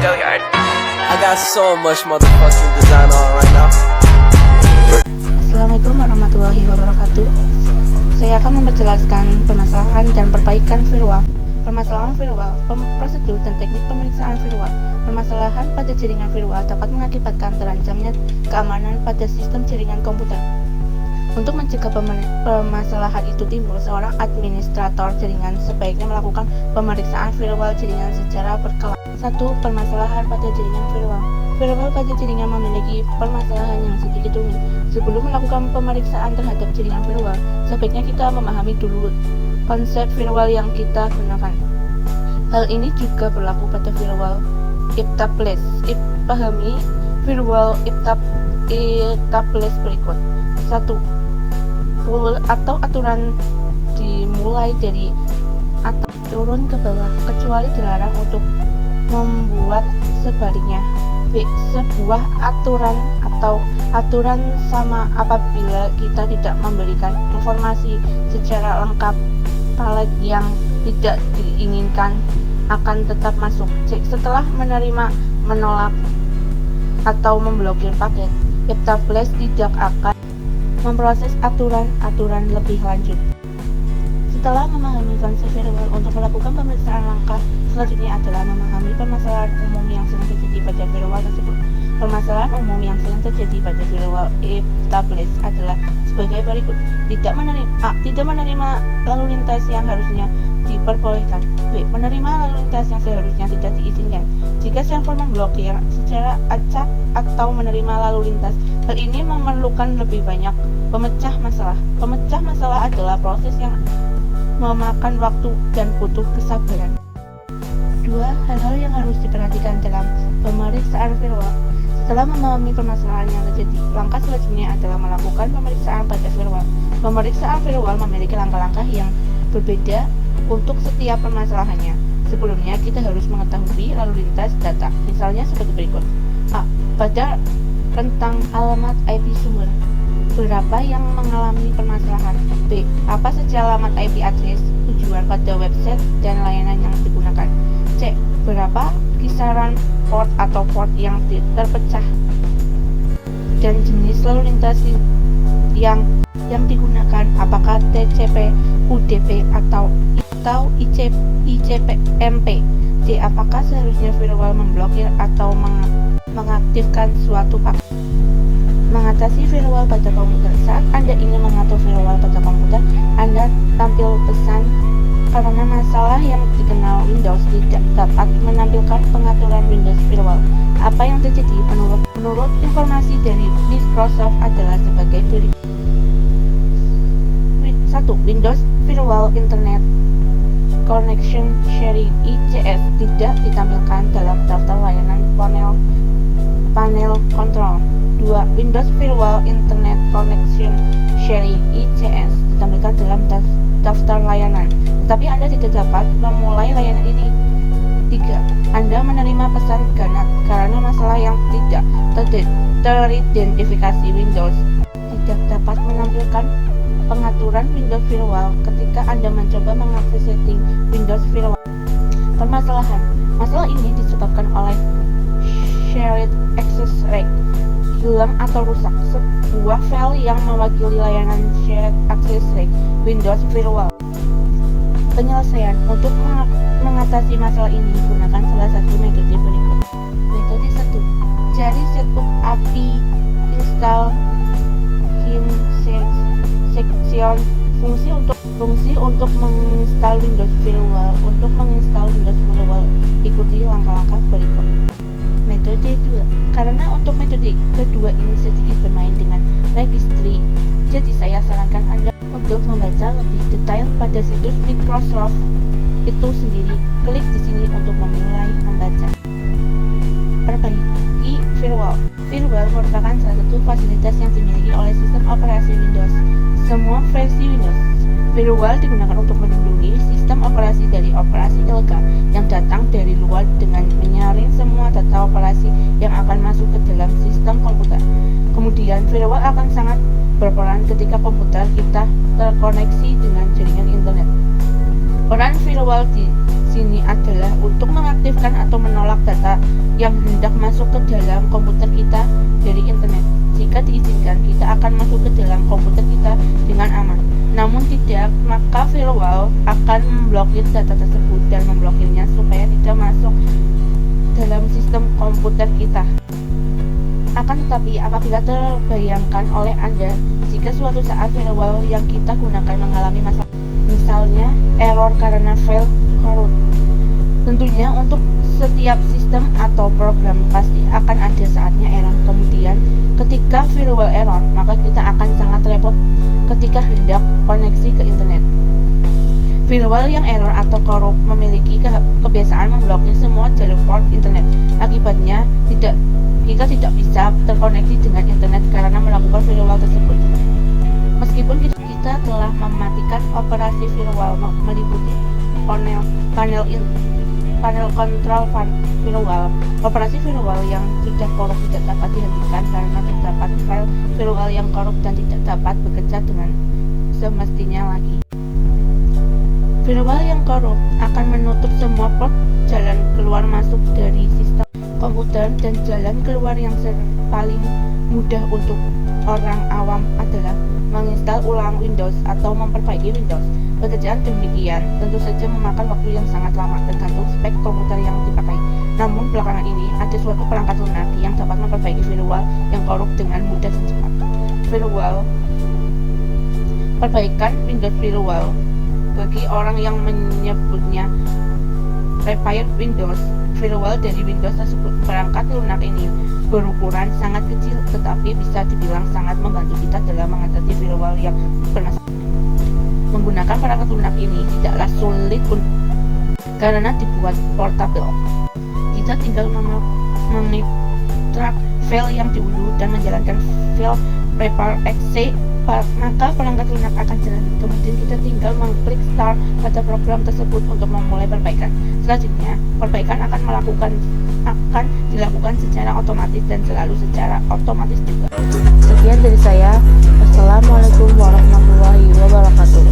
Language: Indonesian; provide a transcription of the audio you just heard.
failure. I got so much motherfucking design on right now. Assalamualaikum warahmatullahi wabarakatuh. Saya akan memperjelaskan permasalahan dan perbaikan firewall. Permasalahan firewall, prosedur dan teknik pemeriksaan firewall. Permasalahan pada jaringan firewall dapat mengakibatkan terancamnya keamanan pada sistem jaringan komputer. Untuk mencegah permasalahan itu timbul, seorang administrator jaringan sebaiknya melakukan pemeriksaan firewall jaringan secara berkala. 1. Permasalahan pada jaringan firewall. Firewall pada jaringan memiliki permasalahan yang sedikit rumit. Sebelum melakukan pemeriksaan terhadap jaringan firewall, sebaiknya kita memahami dulu konsep firewall yang kita gunakan. Hal ini juga berlaku pada firewall established. Pahami firewall established berikut. 1. Rule atau aturan dimulai dari atas turun ke bawah, kecuali dilarang untuk membuat sebaliknya. B. Sebuah aturan atau aturan sama apabila kita tidak memberikan informasi secara lengkap, palet yang tidak diinginkan akan tetap masuk. C. Setelah menerima, menolak, atau memblokir paket, established tidak akan memproses aturan-aturan lebih lanjut. Setelah memahami konsep firewall, untuk melakukan pemeriksaan, langkah selanjutnya adalah memahami permasalahan umum yang sering terjadi pada firewall tersebut. Permasalahan umum yang sering terjadi pada firewall established adalah sebagai berikut. Tidak menerima lalu lintas yang harusnya diperbolehkan. B. Menerima lalu lintas yang seharusnya tidak diizinkan. Jika server memblokir secara acak atau menerima lalu lintas, hal ini memerlukan lebih banyak pemecah masalah. Pemecah masalah adalah proses yang memakan waktu dan butuh kesabaran. 2. Hal-hal yang harus diperhatikan dalam pemeriksaan firewall. Setelah memahami permasalahan yang terjadi, langkah selanjutnya adalah melakukan pemeriksaan pada firewall. Pemeriksaan firewall memiliki langkah-langkah yang berbeda untuk setiap permasalahannya. Sebelumnya, kita harus mengetahui lalu lintas data, misalnya seperti berikut. A. Pada rentang alamat IP sumber, berapa yang mengalami permasalahan. B. Apa saja alamat IP address tujuan pada website dan layanan yang digunakan. C. Berapa kisaran port atau port yang terpecah dan jenis lalu lintas yang digunakan, apakah TCP, UDP atau ICMP. D. Apakah seharusnya firewall memblokir atau mengaktifkan suatu paket. Mengatasi firewall pada komputer. Saat Anda ingin mengatur firewall pada komputer, Anda tampil pesan karena masalah yang dikenal Windows tidak dapat menampilkan pengaturan Windows firewall. Apa yang terjadi menurut informasi dari Microsoft adalah sebagai berikut. 1. Windows Firewall Internet Connection Sharing (ICS) tidak ditampilkan dalam daftar layanan panel kontrol. 2. Windows Firewall Internet Connection Sharing (ICS) ditampilkan dalam daftar layanan, tetapi Anda tidak dapat memulai layanan ini. 3. Anda menerima pesan ganat karena masalah yang tidak teridentifikasi. Windows tidak dapat menampilkan pengaturan Windows Firewall ketika Anda mencoba mengakses setting Windows Firewall. Permasalahan. Masalah ini disebabkan oleh shared access rate hilang atau rusak, sebuah file yang mewakili layanan shared access rate Windows Firewall. Penyelesaian. Untuk mengatasi masalah ini, gunakan salah satu metode berikut. Metode 1. Cari setup API install section fungsi untuk menginstal Windows Firewall. Untuk menginstal Windows Firewall, ikuti langkah-langkah berikut. Metode 2. Karena untuk metode kedua ini sedikit bermain dengan registry, jadi saya sarankan Anda untuk membaca lebih detail pada situs Microsoft itu sendiri. Klik di sini untuk memulai membaca. Perbaiki firewall. Firewall merupakan salah satu fasilitas yang dimiliki oleh sistem operasi Windows. Semua versi Windows, firewall digunakan untuk melindungi sistem operasi dari operasi ilegal yang datang dari luar dengan menyaring semua data operasi yang akan masuk ke dalam sistem komputer. Kemudian, firewall akan sangat berperan ketika komputer kita terkoneksi dengan jaringan internet. Peran firewall di sini adalah untuk mengaktifkan menghentikan atau menolak data yang hendak masuk ke dalam komputer kita dari internet. Jika diizinkan, kita akan masuk ke dalam komputer kita dengan aman. Namun tidak, maka firewall akan memblokir data tersebut dan memblokirnya supaya tidak masuk dalam sistem komputer kita. Akan tetapi, apabila terbayangkan oleh Anda, jika suatu saat firewall yang kita gunakan mengalami masalah, misalnya error karena file corrupt, tentunya untuk setiap sistem atau program pasti akan ada saatnya error. Kemudian, ketika firewall error, maka kita akan sangat repot ketika hendak koneksi ke internet. Firewall yang error atau korup memiliki kebiasaan memblokir semua jalur port internet. Akibatnya, kita tidak bisa terkoneksi dengan internet karena melakukan firewall tersebut. Meskipun kita telah mematikan operasi firewall meliputi panel control firewall, operasi firewall yang sudah korup tidak dapat dihentikan karena terdapat file firewall yang korup dan tidak dapat bekerja dengan semestinya lagi. Firewall yang korup akan menutup semua port jalan keluar masuk dari sistem komputer, dan jalan keluar yang paling mudah untuk orang awam adalah menginstal ulang Windows atau memperbaiki Windows. Pekerjaan demikian tentu saja memakan waktu yang sangat lama tergantung spek komputer yang dipakai. Namun belakangan ini ada suatu perangkat lunak yang dapat memperbaiki firewall yang korup dengan mudah dan cepat. Perbaikan Windows Firewall bagi orang yang menyebutnya repair Windows Firewall dari Windows tersebut. Perangkat lunak ini berukuran sangat kecil tetapi bisa dibilang sangat membantu kita dalam mengatasi firewall yang bermasalah. Menggunakan perangkat lunak ini tidaklah sulit karena dibuat portable. Kita tinggal mengekstrak file yang diunduh dan menjalankan file repair exe, maka perangkat lunak akan jalan. Kemudian kita tinggal mengklik start pada program tersebut untuk memulai perbaikan. Selanjutnya, perbaikan akan dilakukan secara otomatis dan selalu secara otomatis juga. Sekian dari saya. Wassalamualaikum warahmatullahi wabarakatuh.